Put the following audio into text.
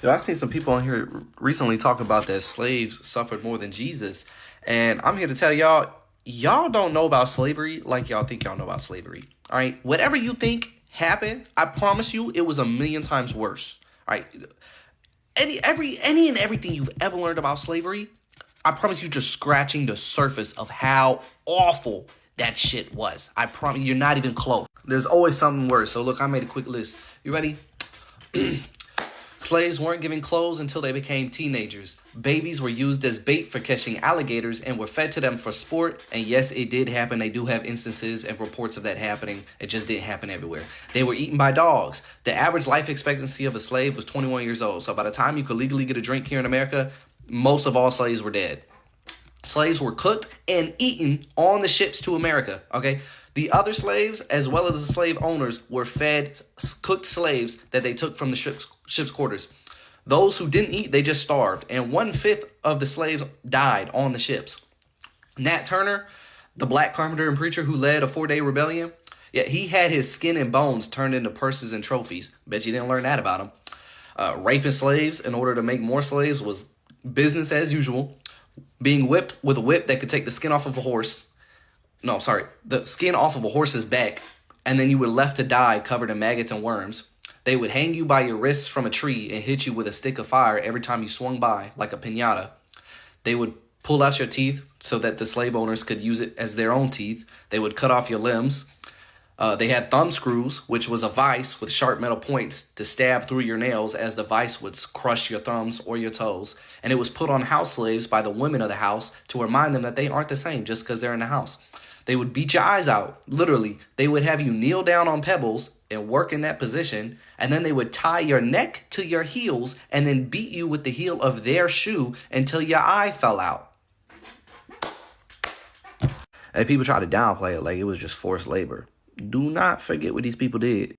Yo, I seen some people on here recently talk about that slaves suffered more than Jesus, and I'm here to tell y'all, y'all don't know about slavery like y'all think y'all know about slavery. All right, whatever you think happened, I promise you, it was a million times worse. All right, any and everything you've ever learned about slavery, I promise you, just scratching the surface of how awful that shit was. I promise you're not even close. There's always something worse. So look, I made a quick list. You ready? Slaves weren't given clothes until they became teenagers. Babies were used as bait for catching alligators and were fed to them for sport. And yes, it did happen. They do have instances and reports of that happening. It just didn't happen everywhere. They were eaten by dogs. The average life expectancy of a slave was 21 years old. So by the time you could legally get a drink here in America, most of all slaves were dead. Slaves were cooked and eaten on the ships to America, okay? The other slaves, as well as the slave owners, were fed cooked slaves that they took from the ship's quarters. Those who didn't eat, they just starved. And 1/5 of the slaves died on the ships. Nat Turner, the black carpenter and preacher who led a 4-day rebellion, yeah, he had his skin and bones turned into purses and trophies. Bet you didn't learn that about him. Raping slaves in order to make more slaves was business as usual. Being whipped with a whip that could take the skin off of a horse. No, sorry, the skin off of a horse's back, and then you were left to die covered in maggots and worms. They would hang you by your wrists from a tree and hit you with a stick of fire every time you swung by, like a piñata. They would pull out your teeth so that the slave owners could use it as their own teeth. They would cut off your limbs. They had thumb screws, which was a vise with sharp metal points to stab through your nails as the vise would crush your thumbs or your toes. And it was put on house slaves by the women of the house to remind them that they aren't the same just because they're in the house. They would beat your eyes out, literally. They would have you kneel down on pebbles and work in that position, and then they would tie your neck to your heels and then beat you with the heel of their shoe until your eye fell out. And people try to downplay it like it was just forced labor. Do not forget what these people did.